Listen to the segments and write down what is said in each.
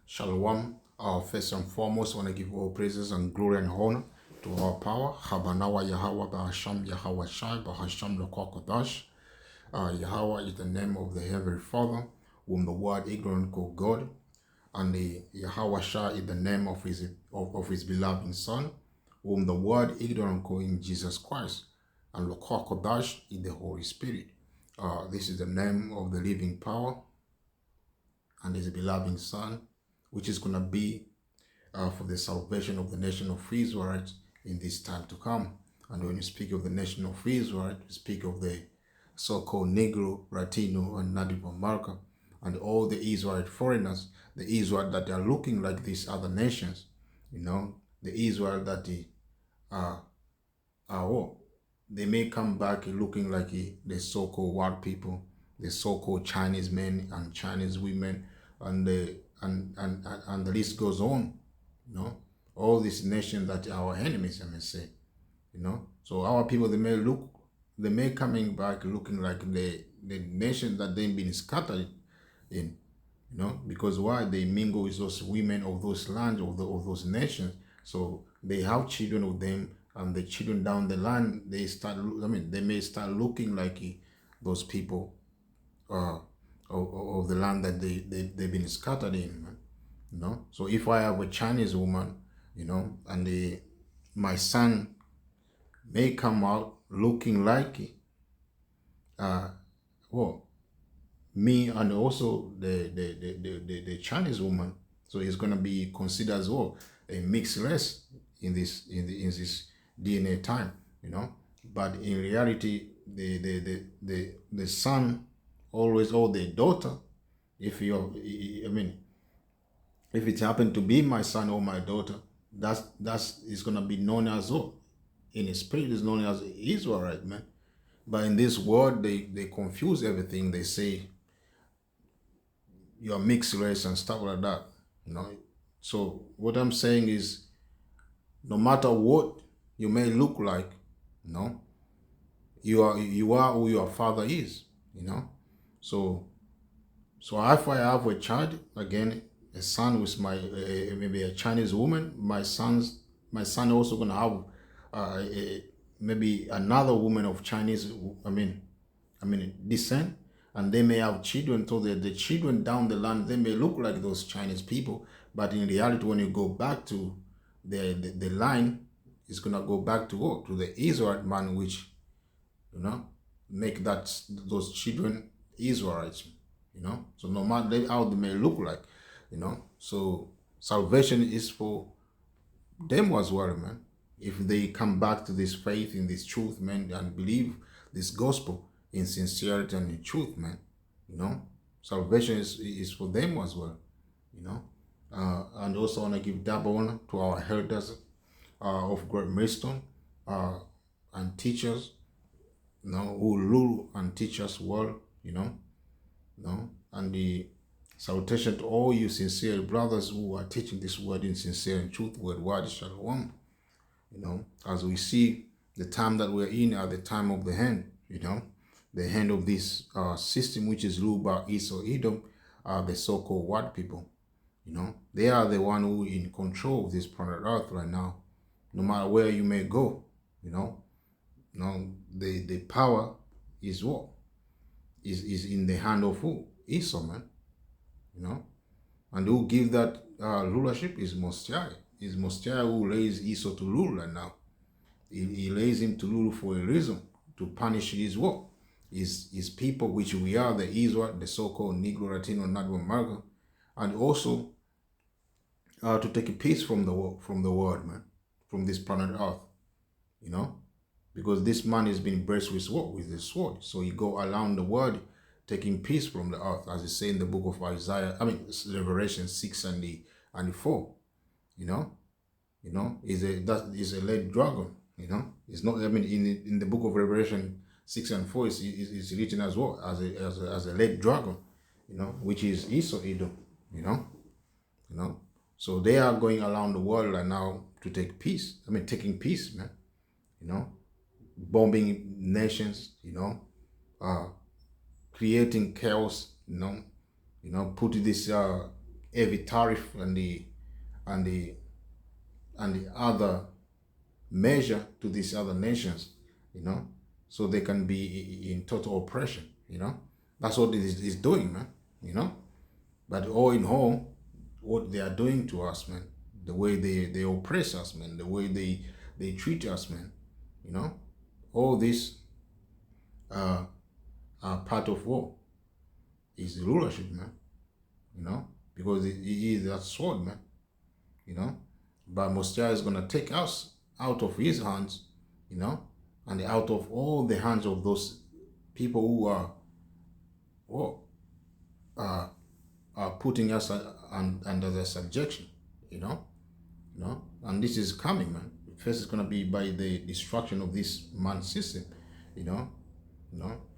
Shalom. First and foremost, I want to give all praises and glory and honor to our power. Habanawa Yahweh Bahasham Yahweh Shai Bahasham Lokokodash. Yahweh is the name of the Heavenly Father, whom the word ignorant call God. And the Yahweh Shai is the name of his beloved Son, whom the word ignorant call in Jesus Christ. And Lokokodash is the Holy Spirit. This is the name of the living power and his beloved Son, which is going to be for the salvation of the nation of Israel in this time to come. And when you speak of the nation of Israel, you speak of the so-called Negro, Latino, and Native American, and all the Israelite foreigners, the Israel that are looking like these other nations, the Israel that they may come back looking like the so-called white people, the so-called Chinese men and Chinese women, and the list goes on. All these nations that are our enemies, I may say. So our people, they may coming back looking like the nation that they've been scattered in. Because why? They mingle with those women of those lands, of those nations. So they have children with them, and the children down the line, they may start looking like those people of the land that they've been scattered in. So if I have a Chinese woman, and my son may come out looking like me, and also the Chinese woman, so he's gonna be considered as well a mixed race in this DNA time, But in reality, the son always, or the daughter, if it happened to be my son or my daughter, that's is gonna be known as well. In the spirit is known as Israelite, man. But in this world, they confuse everything. They say you're mixed race and stuff like that, So what I'm saying is, no matter what you may look like, you are who your father is, So if I have a child, again, a son with maybe a Chinese woman, my son also gonna have maybe another woman of Chinese, descent, and they may have children. So the children down the line, they may look like those Chinese people, but in reality, when you go back to the line, it's gonna go back to what? To the Israelite man, which make those children Israelites. So no matter how they may look like, so salvation is for them as well, man. If they come back to this faith in this truth, man, and believe this gospel in sincerity and in truth, man, salvation is for them as well, and also want to give double honor to our elders of Great Millstone and teachers, who rule and teach us well, and the salutation to all you sincere brothers who are teaching this word in sincere and truth, word shalom. As we see the time that we're in at the time of the end, the end of this system, which is ruled by Esau Edom, the so-called white people. They are the one who in control of this planet Earth right now. No matter where you may go, the power is what? Is in the hand of who? Esau, man. And who give that rulership is Mosiah. Is Mosiah who raised Esau to rule right now. He raised him to rule for a reason, to punish his what? His people, which we are, the Israel, the so-called Negro, Latino, Native American, and also to take peace from the world, man, from this planet Earth, because this man has been blessed with what? With the sword. So he go around the world taking peace from the earth, as it say in the book of Isaiah, Revelation 6 and 4. That is a red dragon. It's not. In the book of Revelation 6 and 4, it's written as well as a red dragon, which is Esau Edom. So they are going around the world right now to take peace. Taking peace, man. Bombing nations. Creating chaos. Putting this heavy tariff and the other measure to these other nations, so they can be in total oppression, That's what it is doing, man, But all in all, what they are doing to us, man, the way they oppress us, man, the way they treat us, man, all this are part of war. Is the rulership, man, because it is that sword, man, But Mosiah is going to take us out of his hands, and out of all the hands of those people who are putting us under their subjection, And this is coming, man. First, it's going to be by the destruction of this man system,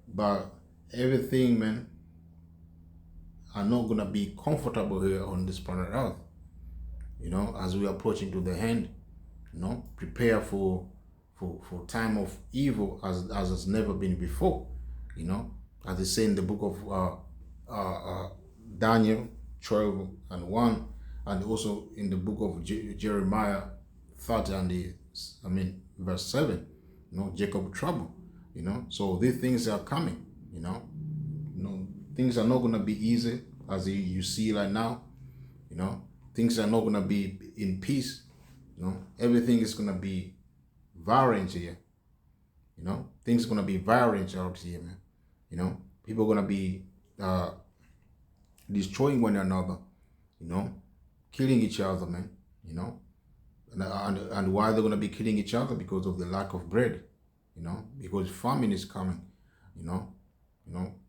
But everything, man, are not going to be comfortable here on this planet Earth, as we are approaching to the end, prepare for time of evil as has never been before, as they say in the book of Daniel 12:1, and also in the book of Jeremiah 30 verse 7, Jacob trouble, so these things are coming, things are not going to be easy as you see right now, things are not going to be in peace, everything is going to be violent here, things are going to be violent out here, man, people are going to be destroying one another, killing each other, man, and why they're going to be killing each other? Because of the lack of bread, because famine is coming,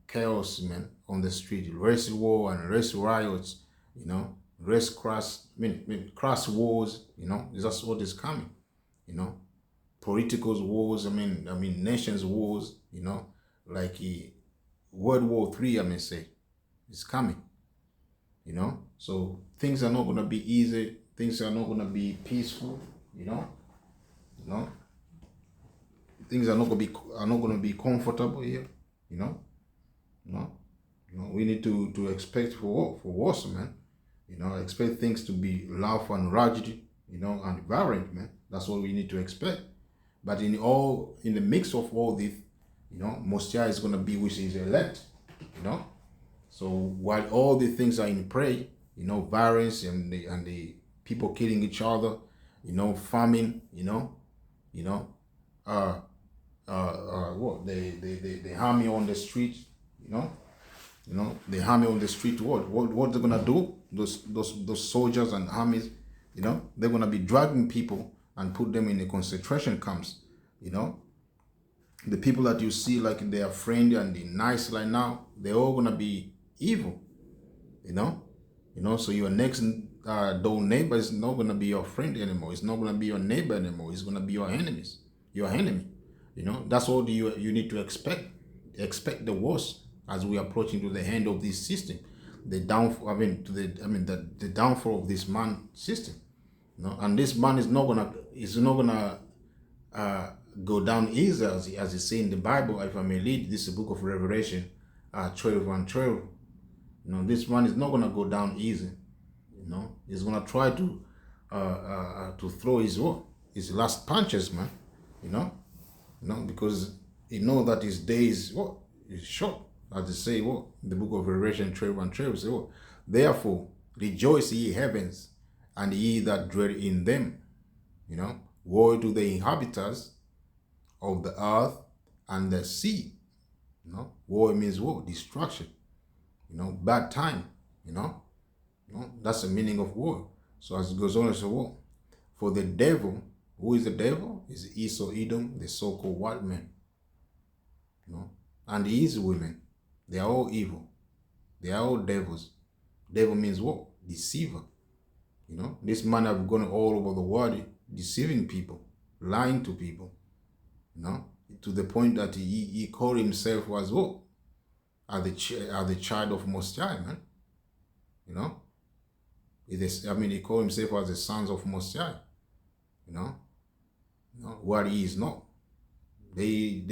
chaos, man, on the street, race war and race riots, race class wars, that's what is coming, political wars, nations wars, like World War III, I may say, is coming, so things are not going to be easy, things are not going to be peaceful, things are not going to be comfortable here, we need to expect for worse, man, expect things to be loud and rugged, and violent, man. That's what we need to expect. But in the mix of all this, Mosiah is going to be with his elect, So while all the things are in play, violence and the people killing each other, famine, what they harm you on the street, they harm you on the street. What they're gonna do? Those soldiers and armies, they're gonna be dragging people and put them in the concentration camps, The people that you see like they are friendly and they nice like now, they're all gonna be evil, So your next door neighbor is not gonna be your friend anymore. It's not gonna be your neighbor anymore. It's gonna be your enemy. That's what you need to expect. Expect the worst as we are approaching to the end of this system, the downfall. The downfall of this man system. And this man is not gonna go down easy as you see in the Bible. If I may read this book of Revelation, 12:12. This man is not gonna go down easy. He's gonna try to throw his last punches, man. Because he know that his days is short. As they say, in the book of Revelation 12:12 say, therefore rejoice ye heavens, and ye that dwell in them. Woe to the inhabitants of the earth and the sea. War means destruction. Bad time. That's the meaning of war. So as it goes on, it's a war. For the devil, who is the devil? Is Esau, Edom, the so-called white man. And his women, they are all evil. They are all devils. Devil means what? Deceiver. This man have gone all over the world deceiving people, lying to people. To the point that he called himself as what? As the child of Mosiah, man. He called himself as the sons of Mosiah. What he is not. They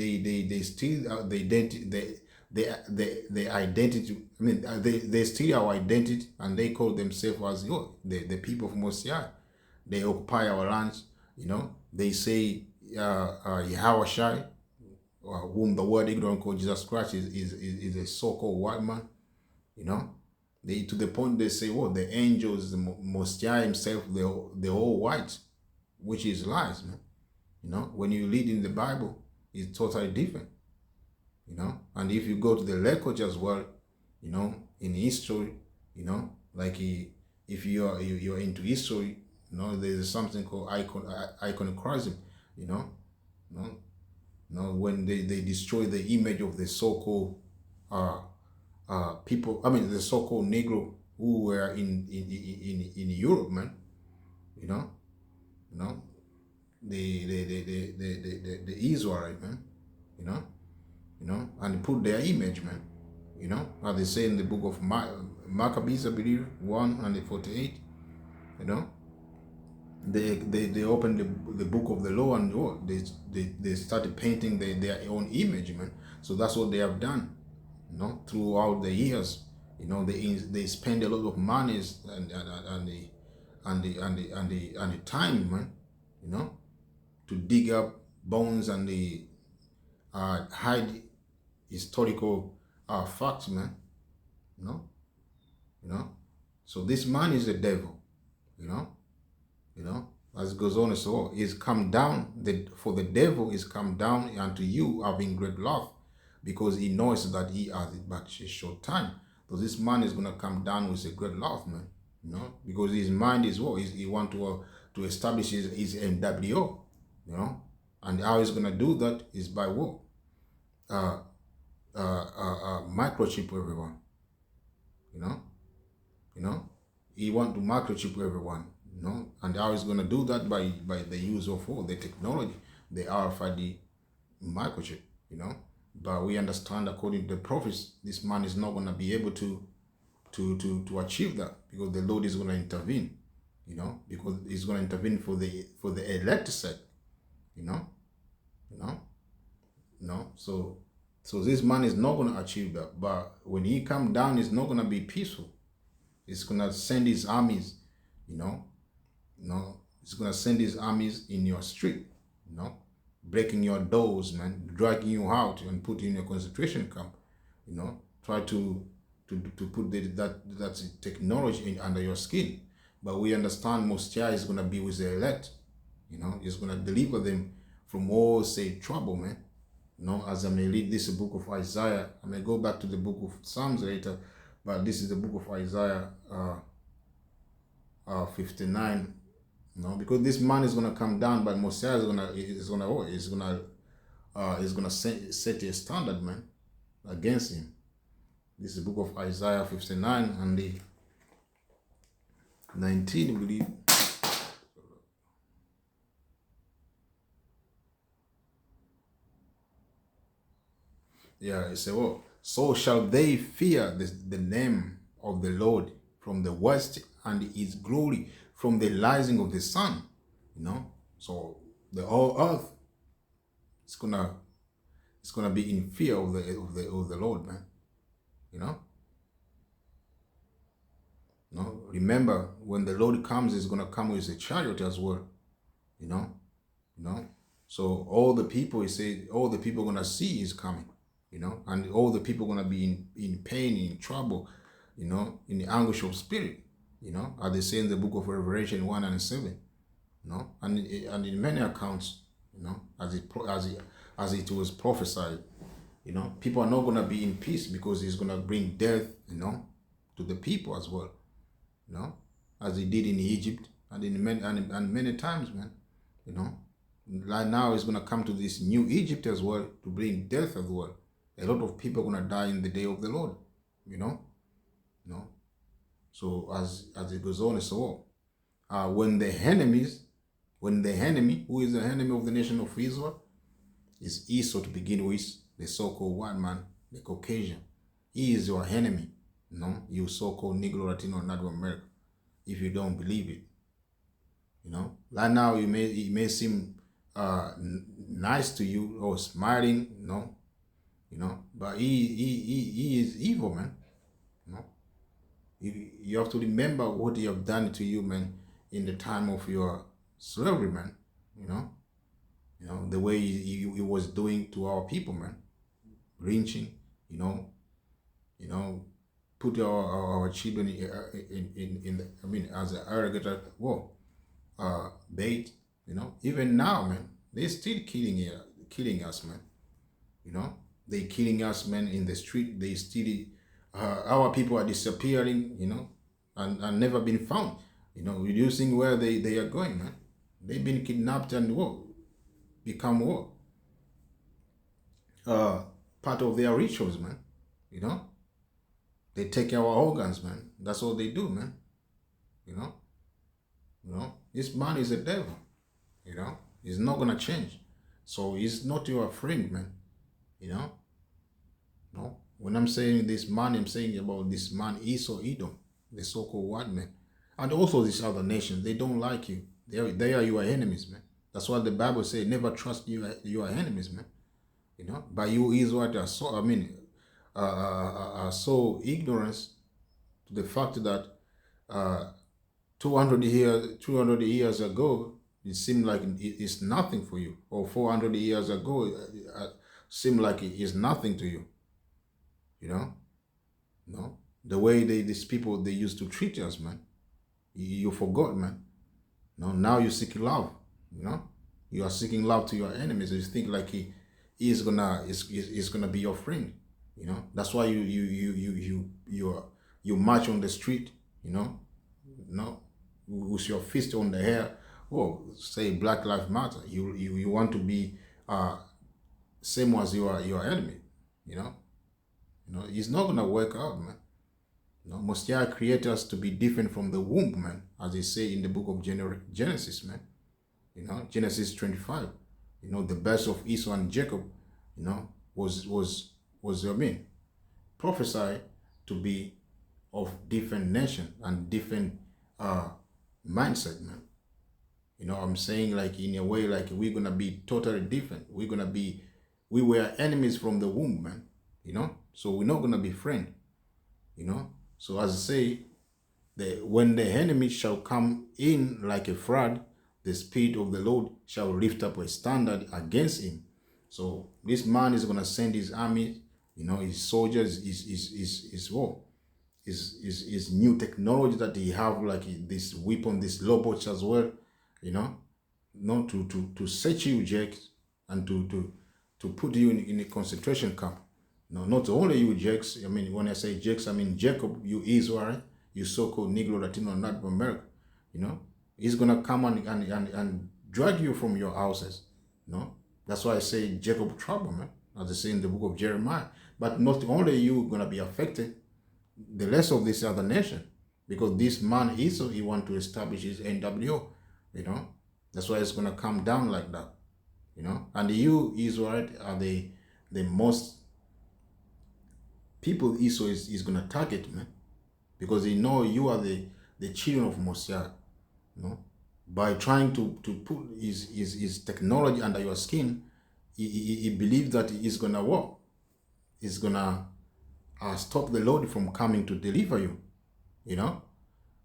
steal the their identity. I mean, they steal our identity, and they call themselves as the people of Mosiah. They occupy our lands. They say Yahweh Shai, whom the word ignorant called Jesus Christ is a so-called white man. They, to the point they say, the angels, the Mosiah himself, they're all white, which is lies, man. When you read in the Bible, it's totally different. And if you go to the language as well, in history, like if you're into history, there's something called iconoclasm, when they destroy the image of the so-called people, I mean the so-called Negro who were in Europe, man, the Israelite, man, and put their image, man, as they say in the book of Maccabees, I believe, 1:48, they opened the book of the law, and they started painting their own image, man. So that's what they have done, throughout the years. They spend a lot of money and the time, man, to dig up bones and the hide historical facts, man. So this man is the devil, as it goes on and so on. Is come down, for the devil is come down unto you having great love, because he knows that he has it but a short time. So this man is going to come down with a great love, man, because his mind is he want to establish his NWO, and how he's going to do that is by what? Microchip everyone, he want to microchip everyone, and how he's going to do that by the use of the technology, the RFID microchip, but we understand, according to the prophets, this man is not going to be able to achieve that, because the Lord is going to intervene, because he's going to intervene for the elect sect, so this man is not going to achieve that. But when he come down, it's not going to be peaceful. It's going to send his armies, it's going to send his armies in your street, breaking your doors, man, dragging you out and put you in a concentration camp, try to put that technology under your skin. But we understand Mosiah is going to be with the elect, he's going to deliver them from all, trouble, man. As I may read this book of Isaiah, I may go back to the book of Psalms later, but this is the book of Isaiah 59, because this man is going to come down, but Mosiah is going to set a standard, man, against him. This is the book of Isaiah 59 and the 19, I believe. Yeah, it says, so shall they fear the name of the Lord from the west, and his glory from the rising of the sun. So the whole earth is gonna be in fear of the Lord, man. Remember, when the Lord comes, he's gonna come with a chariot as well. So all the people, he said, all the people are gonna see is coming. And all the people are going to be in pain, in trouble, in the anguish of spirit, as they say in the book of Revelation 1:7, and in many accounts, as it was prophesied, people are not going to be in peace, because he's going to bring death, to the people as well, as he did in Egypt and in many times, man, Right now he's going to come to this new Egypt as well, to bring death as well. A lot of people are going to die in the day of the Lord, So as it goes on and so on, when the enemy, who is the enemy of the nation of Israel, is Esau to begin with, the so-called white man, the Caucasian. He is your enemy, you so-called Negro, Latino, Native American, if you don't believe it. Right now it may seem nice to you, or smiling, But he is evil, man. You know, you have to remember what he have done to you, man, in the time of your slavery, man. You know, the way he was doing to our people, man, lynching, you know, put our children in the, as an alligator bait, even now, man, they still killing us, man. They killing us, man, in the street. They still, our people are disappearing, and never been found, reducing where they are going, man. They've been kidnapped and become part of their rituals, man. They take our organs, man. That's all they do, man. This man is a devil. He's not gonna change. So he's not your friend, man. No. When I'm saying this man, I'm saying about this man Esau, Edom, the so-called white man, and also these other nations. They don't like you. They are your enemies, man. That's what the Bible says. Never trust your enemies, man. But you Israelites are so ignorant to the fact that 200 years ago, it seemed like it's nothing for you, or 400 years ago, it seemed like it is nothing to you. No, the way these people they used to treat us, man. You forgot, man. No, now you seek love. You are seeking love to your enemies. You think like he is gonna be your friend. That's why you march on the street. With your fist on the hair. Say Black Lives Matter. You want to be same as your enemy. It's not gonna work out, man. Messiah created us to be different from the womb, man, as they say in the book of Genesis, man. Genesis 25. The birth of Esau and Jacob, was prophesied to be of different nation and different mindset, man. I'm saying, like, in a way, like, we're gonna be totally different. We were enemies from the womb, man. So we're not gonna be friends. So as I say, when the enemy shall come in like a flood, the Spirit of the Lord shall lift up a standard against him. So this man is gonna send his army, his soldiers, his new technology that he have, like this weapon, this robots as well, to search you, Jake, and to put you in a concentration camp. No, not only you, Jakes. I mean, when I say Jakes, I mean Jacob, you Israel, you so-called Negro, Latino, and Native American. He's gonna come and drag you from your houses. That's why I say Jacob trouble, man, as I say in the book of Jeremiah. But not only you gonna be affected, the rest of this other nation, because this man Esau, he want to establish his NWO. That's why it's gonna come down like that. And you Israel are the most people Esau is going to target, man, because they know you are the children of Mosiah. By trying to put his technology under your skin, he believes that he's going to work. He's going to stop the Lord from coming to deliver you,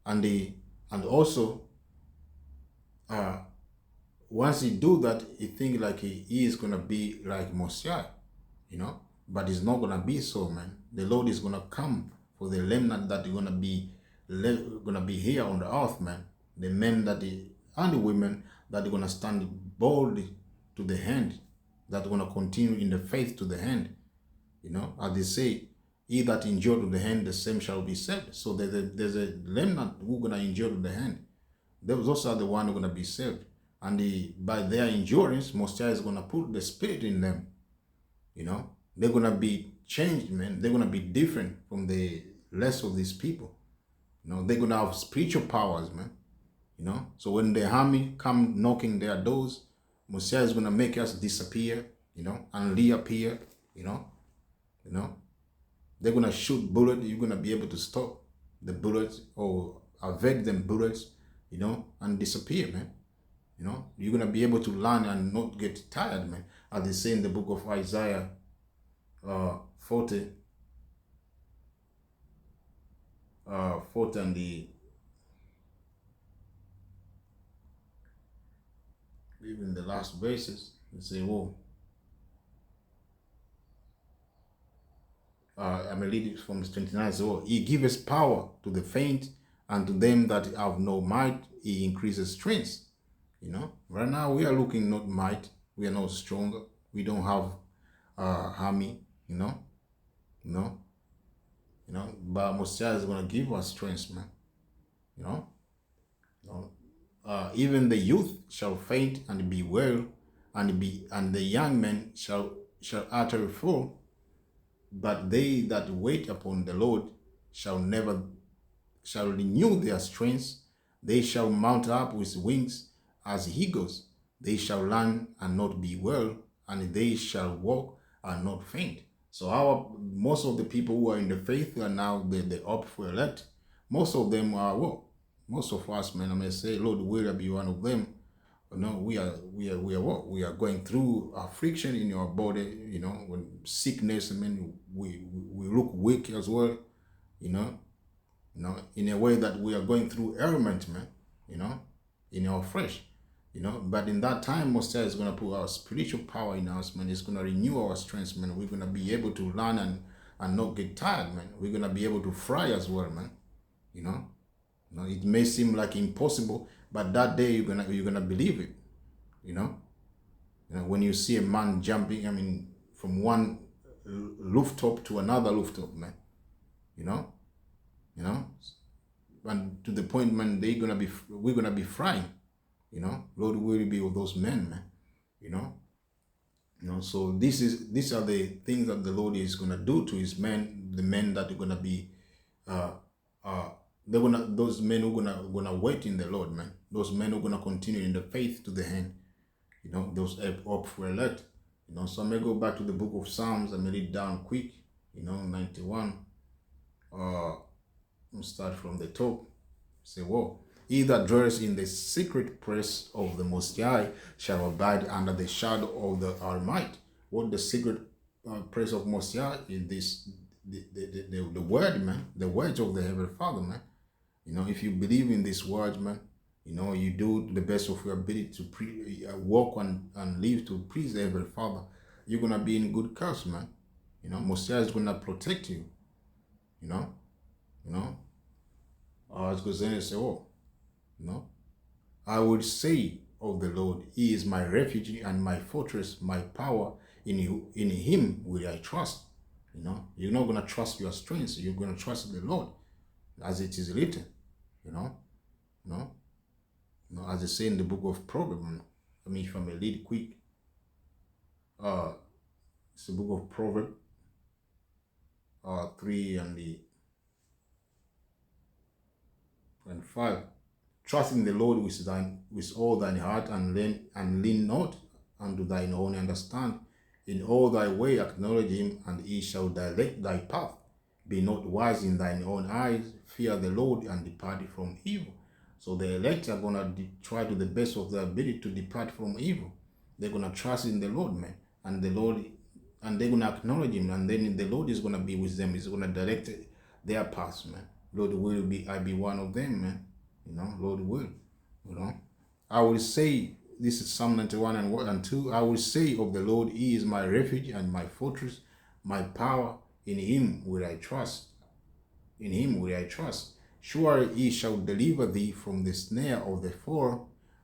and also once he do that, he think like he is going to be like Mosiah, but it's not going to be so, man. The Lord is going to come for the remnant that is going to be here on the earth, man. The men and the women that are going to stand boldly to the end, that are going to continue in the faith to the end. As they say, he that endure to the end, the same shall be saved. So there's a remnant who going to endure to the end. Those are the ones who are going to be saved. And by their endurance, Mosiah is going to put the Spirit in them. They're going to be changed, man. They're going to be different from the rest of these people. They're going to have spiritual powers, man. So when the army come knocking their doors, Mosiah is going to make us disappear, and reappear, They're going to shoot bullets. You're going to be able to stop the bullets or avoid them bullets, and disappear, man. You're going to be able to learn and not get tired, man. As they say in the book of Isaiah, 40, 40 and the, even the last verses, they say, oh, I'm going to read it from 29. So he gives power to the faint, and to them that have no might, he increases strength. You know, right now we are looking not might, we are not stronger, we don't have army, you know, you know, but Messiah is going to give us strength, man, you know. Even the youth shall faint and be well, and the young men shall utter a fall. But they that wait upon the Lord shall renew their strength. They shall mount up with wings as eagles. They shall run and not be well, and they shall walk and not faint. So most of the people who are in the faith are now the up for elect. Most of them are what? Most of us, man, I may say, Lord, will be one of them. No, we are what? We are going through affliction in your body, you know, when sickness, I mean, we look weak as well, you know, in a way that we are going through ailment, man, you know, in our flesh, you know. But in that time, Messiah is going to put our spiritual power in us, man. It's going to renew our strength, man. We're going to be able to learn and not get tired, man. We're going to be able to fry as well, man, you know. You know, it may seem like impossible, but that day you're gonna believe it. You know, when you see a man jumping, I mean, from one rooftop to another rooftop, man. You know, and to the point, man, we're gonna be frying. You know, Lord will be with those men, man. You know. So these are the things that the Lord is gonna do to His men, the men that are gonna be those men who are gonna wait in the Lord, man. Those men who are gonna continue in the faith to the end. You know, those up for elect. You know, so I may go back to the book of Psalms. I may read down quick. You know, 91. I'll start from the top. Say, whoa. He that dwells in the secret place of the Most High shall abide under the shadow of the Almighty. What the secret place of Most High is this, the word, man. The words of the Heavenly Father, man. You know, if you believe in this word, man, you know, you do the best of your ability to walk and live to please the Heavenly Father, you're going to be in good cause, man. You know, Messiah is going to protect you. You know. I was going to say, oh, you know, I would say of the Lord, He is my refuge and my fortress, my power. In Him will I trust. You know, you're not going to trust your strength. You're going to trust the Lord, as it is written. You know, as I say in the book of Proverbs. I mean, if I may read quick, it's the book of Proverbs, 3 and 5. Trust in the Lord with all thine heart, and lean not unto thine own understanding. In all thy way acknowledge Him, and He shall direct thy path. Be not wise in thine own eyes. Fear the Lord, and depart from evil. So the elect are going to try to the best of their ability to depart from evil. They're going to trust in the Lord, man. And the Lord, and they're going to acknowledge Him. And then the Lord is going to be with them. He's going to direct their paths, man. Lord will I be one of them, man. You know, Lord will. You know, I will say, this is Psalm 91 and 2. I will say of the Lord, He is my refuge and my fortress, my power. In Him will I trust. In Him will I trust. Surely He shall deliver thee from the snare of the fowler.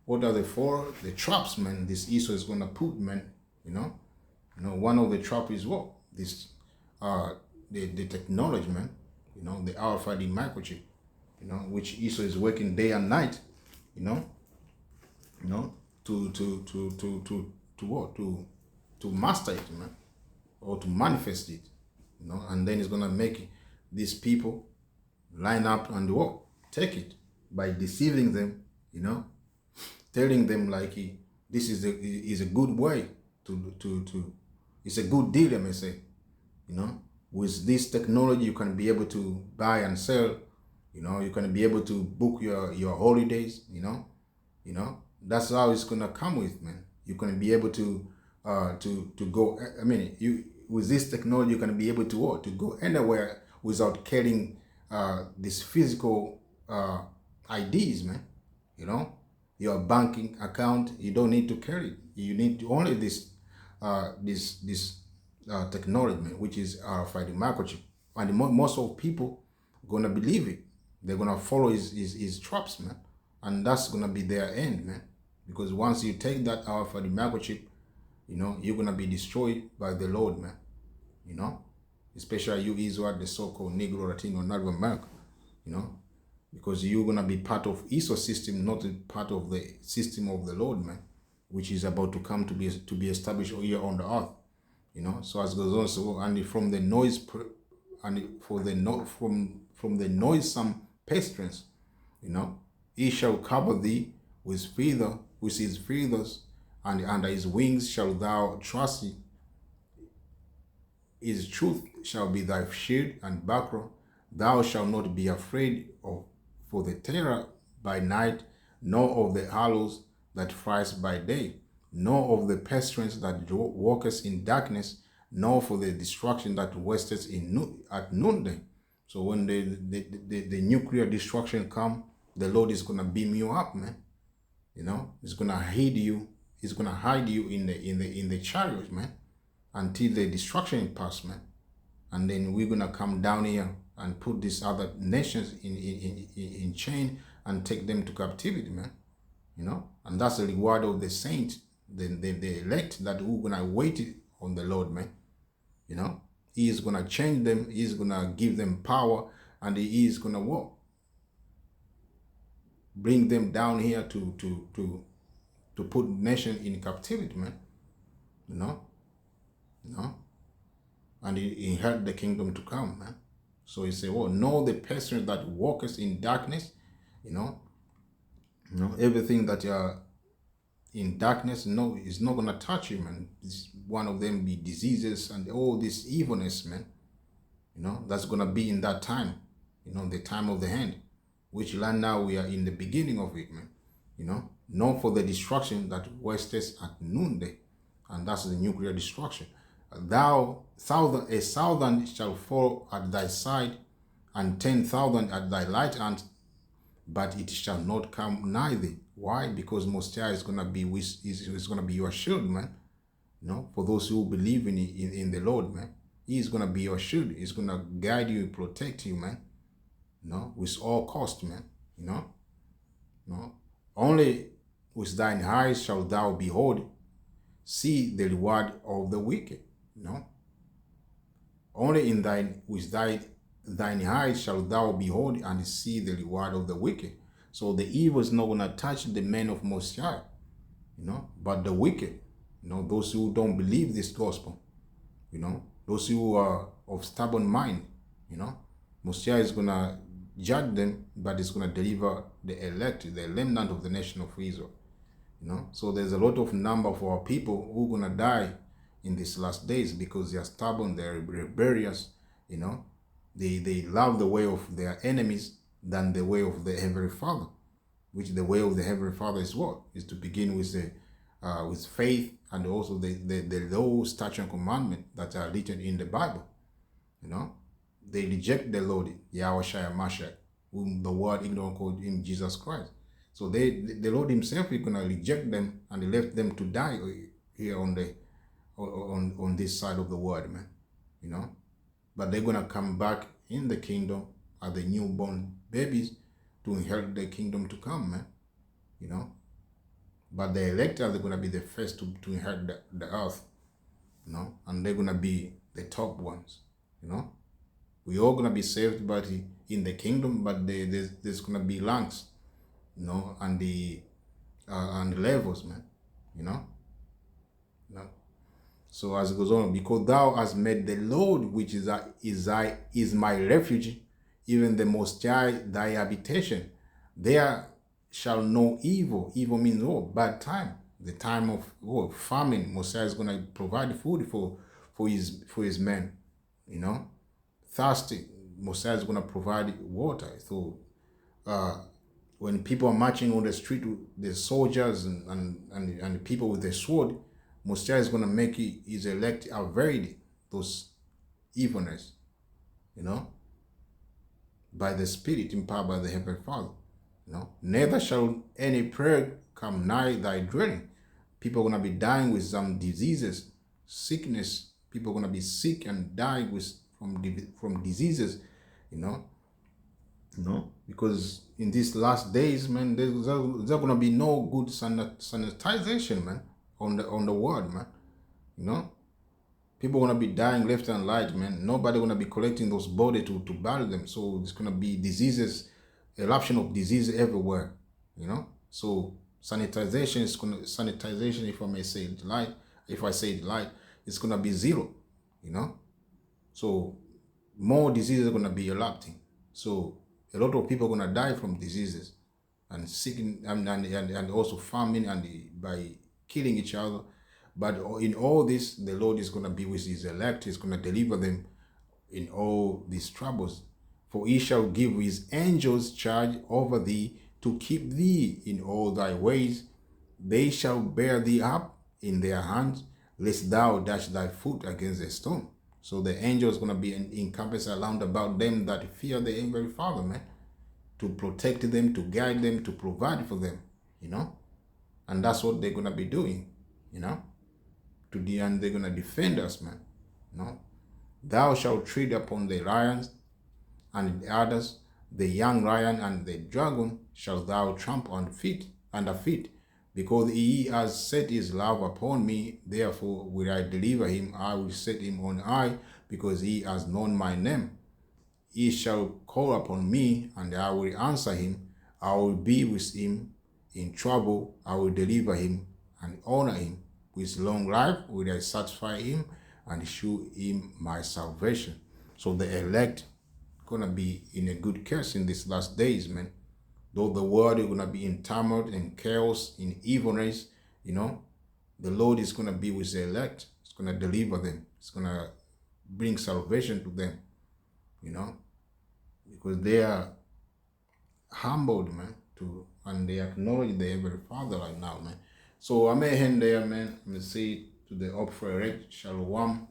What are the fowler? The traps, man. This Esau is going to put, man. You know, one of the trap is what? This, the technology, man. You know, the RFID microchip. You know, which Esau is working day and night. You know, to what? To master it, man, or to manifest it. You know, and then he's gonna make these people line up and what? Take it by deceiving them, you know, telling them like this is a good way to it's a good deal, I may say, you know. With this technology, you can be able to buy and sell, you know. You can be able to book your holidays, you know. That's how it's gonna come with, man. You're gonna be able to go. I mean, with this technology, you're going to be able to what? To go anywhere without carrying this physical IDs, man. You know, your banking account, you don't need to carry it. You need only this technology, man, which is RFID microchip. And most of people gonna believe it. They're gonna follow his traps, man, and that's gonna be their end, man. Because once you take that RFID microchip, you know, you're gonna be destroyed by the Lord, man. You know, especially you Israel, the so-called Negro, Latino, Native America, you know, because you're gonna be part of Esau's system, not a part of the system of the Lord, man, which is about to come to be established here on the earth. You know, so as goes on, so and from the noise, and for the from the noisome pestilence, you know, he shall cover thee with his feathers, and under his wings shall thou trust thee. His truth shall be thy shield and buckler. Thou shalt not be afraid for the terror by night, nor of the arrows that flies by day, nor of the pestilence that walketh in darkness, nor for the destruction that wasteth at noonday. So when the nuclear destruction come, the Lord is gonna beam you up, man. You know, He's gonna hide you. He's gonna hide you in the chariot, man, until the destruction pass, man. And then we're gonna come down here and put these other nations in chain and take them to captivity, man. You know, and that's the reward of the saints, the elect that we're gonna wait on the Lord, man. You know, He is gonna change them. He is gonna give them power, and He is gonna what? Bring them down here to put nation in captivity, man. You know, and He inherit the kingdom to come, man. So He said, "Oh, know the person that walketh in darkness." You know, everything that you're in darkness, no, it's not gonna touch you, man. It's one of them be diseases and all this evilness, man. You know, that's gonna be in that time. You know, the time of the end, which land now we are in the beginning of it, man. You know, known for the destruction that wasteth at noonday, and that's the nuclear destruction. A thousand shall fall at thy side, and 10,000 at thy right hand, but it shall not come nigh thee. Why? Because Most High is gonna be is gonna be your shield, man. You know, for those who believe in the Lord, man, He is gonna be your shield. He's gonna guide you, protect you, man. You know, with all cost, man. You know, only with thine eyes shall thou behold, see the reward of the wicked. You know, only with thine eyes shall thou behold and see the reward of the wicked. So the evil is not gonna touch the men of Most High, you know, but the wicked, you know, those who don't believe this gospel, you know, those who are of stubborn mind, you know, Most High is gonna judge them, but it's gonna deliver the elect, the remnant of the nation of Israel. You know, so there's a lot of number for our people who are gonna die in these last days because they are stubborn, they are rebellious, you know. They love the way of their enemies than the way of the Heavenly Father, which the way of the Heavenly Father is what? Is to begin with with faith, and also the law, statute, and commandment that are written in the Bible. You know, they reject the Lord, Yahweh Shai Mashiach, whom the world ignorant called Him Jesus Christ. So the Lord Himself is gonna reject them and left them to die here on this side of the world, man. You know, but they're gonna come back in the kingdom as the newborn babies to inherit the kingdom to come, man. You know, but the elect are gonna be the first to inherit the earth. You know, and they're gonna be the top ones. You know, we all gonna be saved, but in the kingdom, but there's gonna be ranks, you know, and the levels, man. You know. So as it goes on, because thou hast made the Lord, which is my refuge, even the Most High thy habitation. There shall no evil. Evil means bad time. The time of famine. Most High is gonna provide food for his men. You know, thirsty. Most High is gonna provide water. So when people are marching on the street, the soldiers and people with the sword, Most High is going to make his elect afraid, those evilness, by the Spirit, empowered by the Heavenly Father. Neither shall any plague come nigh thy dwelling. People are going to be dying with some diseases, sickness. People are going to be sick and dying from diseases, because in these last days, man, there's going to be no good sanitization, man, on the world, man. People are going to be dying left and right, man. Nobody going to be collecting those bodies to bury them. So it's going to be diseases, eruption of disease everywhere, So sanitization, if I may say it right, it's going to be zero, So more diseases are going to be erupting. So a lot of people are going to die from diseases and sick and also famine and by killing each other. But in all this, the Lord is going to be with his elect. He's going to deliver them in all these troubles. For he shall give his angels charge over thee to keep thee in all thy ways. They shall bear thee up in their hands, lest thou dash thy foot against a stone. So the angel is going to be encompassed around about them that fear the Heavenly Father, man, to protect them, to guide them, to provide for them, And that's what they're going to be doing, To the end, they're going to defend us, man, Thou shalt tread upon the lions and the others, the young lion and the dragon shalt thou trample under feet, because he has set his love upon me, therefore will I deliver him. I will set him on high, because he has known my name. He shall call upon me, and I will answer him. I will be with him in trouble. I will deliver him and honor him. With long life will I satisfy him and shew him my salvation. So the elect gonna be in a good case in these last days, man. Though the world is gonna be in turmoil, in chaos, in evilness, the Lord is gonna be with the elect. It's gonna deliver them. It's gonna bring salvation to them, because they are humbled, man, and they acknowledge the Heavenly Father right now, man. So I may end there, man. I may say to the up for elect, Shalom,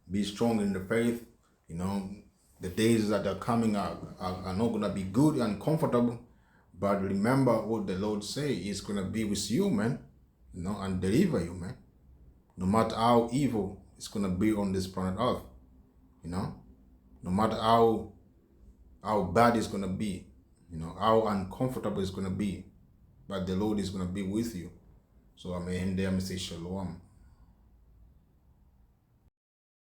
be strong in the faith, the days that are coming are not going to be good and comfortable, but remember what the Lord say is going to be with you, man, and deliver you, man. No matter how evil it's going to be on this planet Earth, no matter how bad it's going to be, how uncomfortable it's going to be, but the Lord is going to be with you. So I may end there and say Shalom.